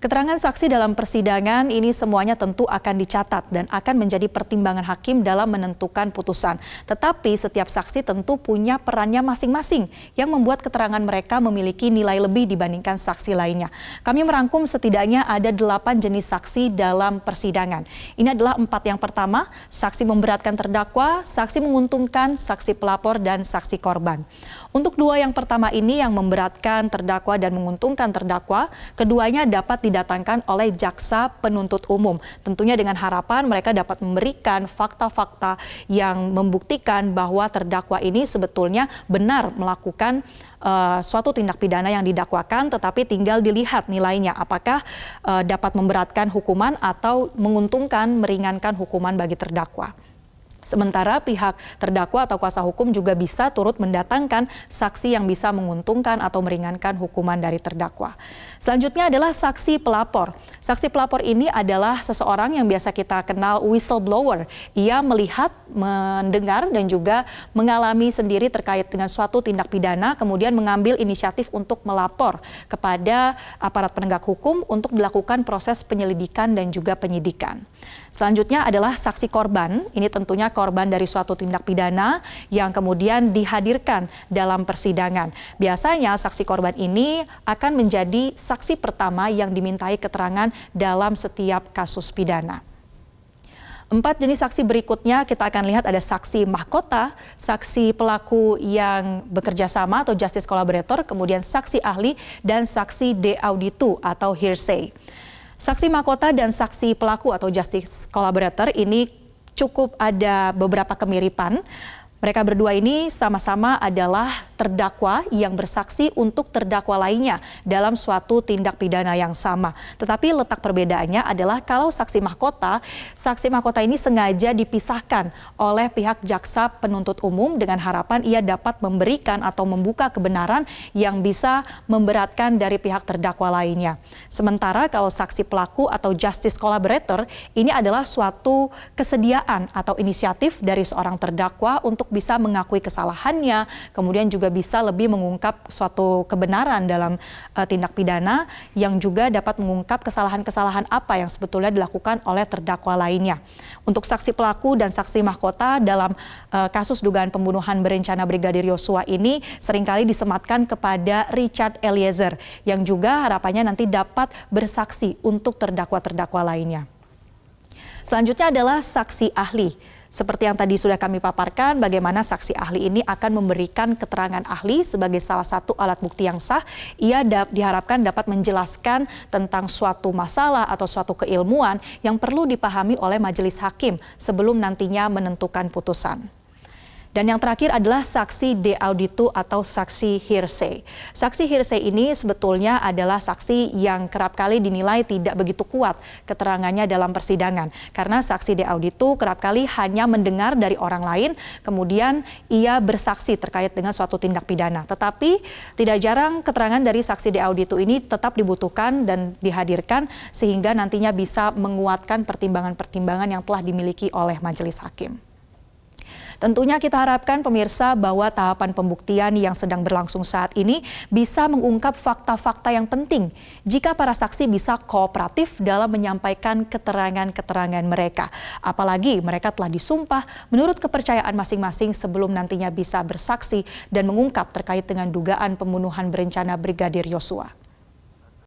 Keterangan saksi dalam persidangan ini semuanya tentu akan dicatat dan akan menjadi pertimbangan hakim dalam menentukan putusan. Tetapi setiap saksi tentu punya perannya masing-masing yang membuat keterangan mereka memiliki nilai lebih dibandingkan saksi lainnya. Kami merangkum setidaknya ada 8 jenis saksi dalam persidangan. Ini adalah 4 yang pertama, saksi memberatkan terdakwa, saksi menguntungkan, saksi pelapor, dan saksi korban. Untuk 2 yang pertama ini yang memberatkan terdakwa dan menguntungkan terdakwa, keduanya dapat didatangkan oleh jaksa penuntut umum. Tentunya dengan harapan mereka dapat memberikan fakta-fakta yang membuktikan bahwa terdakwa ini sebetulnya benar melakukan suatu tindak pidana yang didakwakan, tetapi tinggal dilihat nilainya apakah dapat memberatkan hukuman atau menguntungkan, meringankan hukuman bagi terdakwa. Sementara pihak terdakwa atau kuasa hukum juga bisa turut mendatangkan saksi yang bisa menguntungkan atau meringankan hukuman dari terdakwa. Selanjutnya adalah saksi pelapor. Saksi pelapor ini adalah seseorang yang biasa kita kenal whistleblower. Ia melihat, mendengar, dan juga mengalami sendiri terkait dengan suatu tindak pidana, kemudian mengambil inisiatif untuk melapor kepada aparat penegak hukum untuk dilakukan proses penyelidikan dan juga penyidikan. Selanjutnya adalah saksi korban. Ini tentunya korban dari suatu tindak pidana yang kemudian dihadirkan dalam persidangan. Biasanya saksi korban ini akan menjadi saksi pertama yang dimintai keterangan dalam setiap kasus pidana. 4 jenis saksi berikutnya kita akan lihat ada saksi mahkota, saksi pelaku yang bekerja sama atau justice collaborator, kemudian saksi ahli, dan saksi de auditu atau hearsay. Saksi mahkota dan saksi pelaku atau justice collaborator ini cukup ada beberapa kemiripan. Mereka berdua ini sama-sama adalah terdakwa yang bersaksi untuk terdakwa lainnya dalam suatu tindak pidana yang sama. Tetapi letak perbedaannya adalah kalau saksi mahkota ini sengaja dipisahkan oleh pihak jaksa penuntut umum dengan harapan ia dapat memberikan atau membuka kebenaran yang bisa memberatkan dari pihak terdakwa lainnya. Sementara kalau saksi pelaku atau justice collaborator ini adalah suatu kesediaan atau inisiatif dari seorang terdakwa untuk bisa mengakui kesalahannya, kemudian juga bisa lebih mengungkap suatu kebenaran dalam tindak pidana yang juga dapat mengungkap kesalahan-kesalahan apa yang sebetulnya dilakukan oleh terdakwa lainnya. Untuk saksi pelaku dan saksi mahkota dalam kasus dugaan pembunuhan berencana Brigadir Yosua ini seringkali disematkan kepada Richard Eliezer yang juga harapannya nanti dapat bersaksi untuk terdakwa-terdakwa lainnya. Selanjutnya adalah saksi ahli. Seperti yang tadi sudah kami paparkan, bagaimana saksi ahli ini akan memberikan keterangan ahli sebagai salah satu alat bukti yang sah. Ia diharapkan dapat menjelaskan tentang suatu masalah atau suatu keilmuan yang perlu dipahami oleh majelis hakim sebelum nantinya menentukan putusan. Dan yang terakhir adalah saksi de auditu atau saksi hearsay. Saksi hearsay ini sebetulnya adalah saksi yang kerap kali dinilai tidak begitu kuat keterangannya dalam persidangan. Karena saksi de auditu kerap kali hanya mendengar dari orang lain, kemudian ia bersaksi terkait dengan suatu tindak pidana. Tetapi tidak jarang keterangan dari saksi de auditu ini tetap dibutuhkan dan dihadirkan sehingga nantinya bisa menguatkan pertimbangan-pertimbangan yang telah dimiliki oleh majelis hakim. Tentunya kita harapkan pemirsa bahwa tahapan pembuktian yang sedang berlangsung saat ini bisa mengungkap fakta-fakta yang penting jika para saksi bisa kooperatif dalam menyampaikan keterangan-keterangan mereka. Apalagi mereka telah disumpah menurut kepercayaan masing-masing sebelum nantinya bisa bersaksi dan mengungkap terkait dengan dugaan pembunuhan berencana Brigadir Yosua.